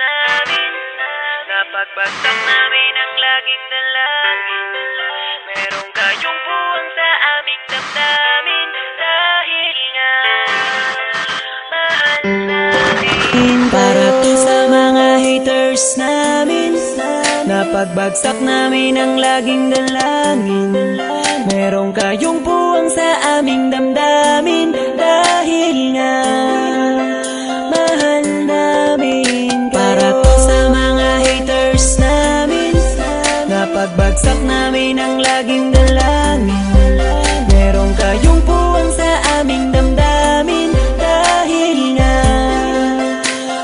namin, napagbagsak namin ang laging dalangin. Meron kayong buwang sa aming damdamin, dahil nga mahal namin. Para to sa mga haters namin, napagbagsak namin ang laging dalangin. Meron kayong buwang sa aming damdamin, dahil nga mahal namin. Para to sa mga haters namin, napagbagsak namin ang laging dalangin. Meron kayong buwang sa aming damdamin, dahil nga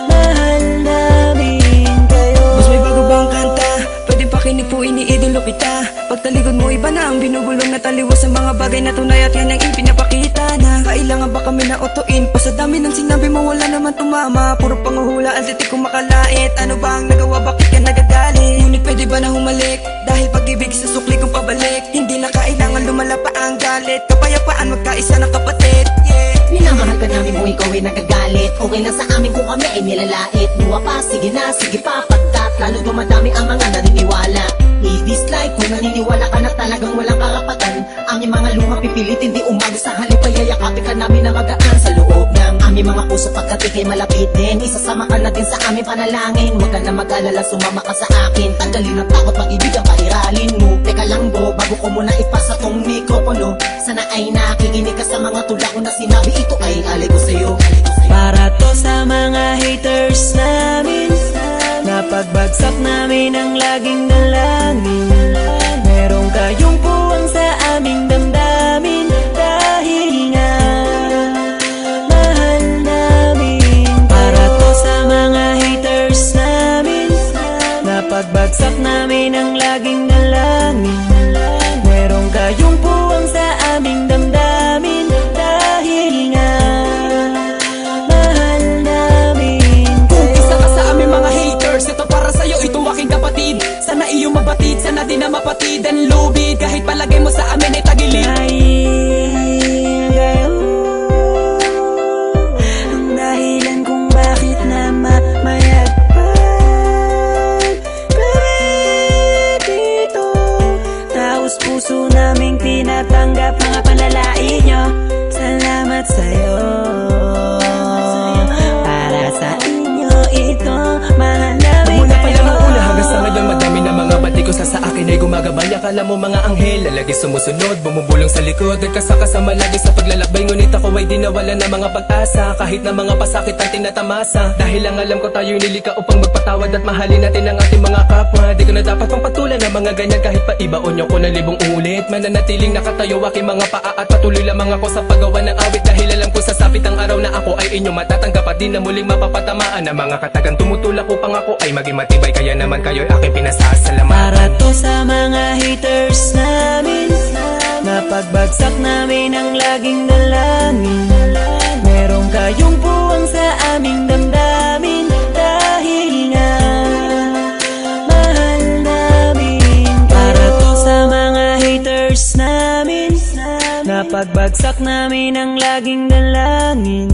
mahal namin kayo. Mas may bago bang kanta? Pwede pakinig po, iniidolo kita. Pagtalikod mo iba na ang binubulong na taliwas sa mga bagay na tunay at yan ang ipinapakita na kailangan ba kami na otuin pa sa dami ng sinabi mo wala naman tumama. Puro panguhula ang titik ko makalait. Ano ba ang nagawa, bakit ka nagagalit? Ngunit pwede ba na humalik? Dahil pag-ibig sa sukli kong pabalik. Hindi na kailangan lumala pa ang galit. Kapayapaan magkaisa ng kapatid, yeah. Minamahal ka namin kung ikaw ay nagagalit. Okay lang sa amin kung kami ay nilalait. Buwa pa, sige na, sige pa, pagkat lalo dumadami ang mga naniniwala. I-dislike kung naniniwala ka na talagang walang karapatan. Ang iyong mga luha pipilitin, di umaga sa halip ay yayakapin ka namin na magaan sa loob ng aming mga puso pagkat ikay malapitin. Isasama ka na din sa aming panalangin. Huwag ka na mag-alala, sumama ka sa akin. Tanggalin ang takot, pag-ibig ang pairalin mo. Teka lang bro, bago ko muna ipasa tong mikropono. Sana ay nakikinig ka sa mga tula ko na sinabi. Ito ay alay ko sa'yo. Para to sa mga haters namin, napagbagsak namin ang laging dalangin. Meron kayong buwang sa aming damdamin, dahil nga mahal namin. Para to sa mga haters namin, napagbagsak namin ang laging dalangin. Meron kayong buwang sa aming damdamin, dahil nga mahal namin Kung isa ka sa aming mga haters, ito para sa'yo, ito aking kapatid. Sana iyong mabatid, sana din na mapatid ang lubid. Kahit palagay mo sa amin ay tagilid. Dahil kayo ang dahilan kung bakit na mamayagpag kami dito. Taos puso naming tinatanggap mga panlalait nyo. Salamat sa'yo. Para sa inyo ito, mahal namin Mula pa lang ang kayo. una hanggang sa ngayon, madami na mga bati ko sa akin ay gumagabay. Akala mo mga anghel, lalagi sumusunod, bumubulong sa likod. Nagkasakasama lagi sa paglalakbay, ngunit ako ay di nawala na mga pag-asa. Kahit na mga pasakit ang tinatamasa, dahil lang alam ko tayo'y nilika upang magpatawad at mahalin natin ang ating mga kapwa. Di ko na dapat pang patulan ng mga ganyan, kahit pa ibaon nyo ko na libong ulit. Mananatiling nakatayo aking mga paa at patuloy lamang ako sa paggawa ng awit. Dahil alam ko sasapit ang araw na ako ay inyo matatanggap at di na muling mapapatamaan ng mga katagang tumutulak upang ako ay maging matibay. Kaya naman kayo'y aking pinasasalamatan. Para to sa mga haters namin, napagbagsak namin ang laging dalangin. Meron kayong buwang sa aming damdamin, dahil nga mahal namin. Para to sa mga haters namin, napagbagsak namin ang laging dalangin.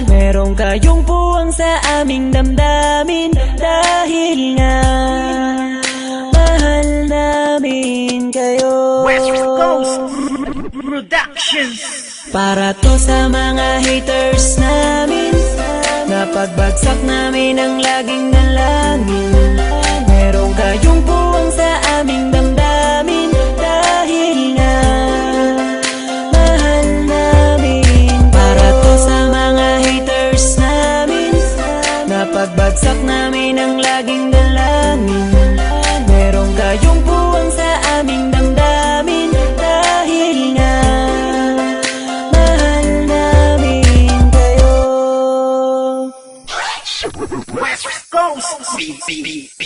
Meron kayong buwang sa aming damdamin, dahil nga mahal namin kayo. West Coast Productions. Para to sa mga haters namin, napagbagsak namin ang laging dalangin. Meron kayong buwang sa aming damdamin, dahil nga mahal namin. Para to sa mga haters namin, napagbagsak namin ang laging dalangin. Meron kayong buwang sa aming damdamin, dahil nga mahal namin kayo. West Coast BB.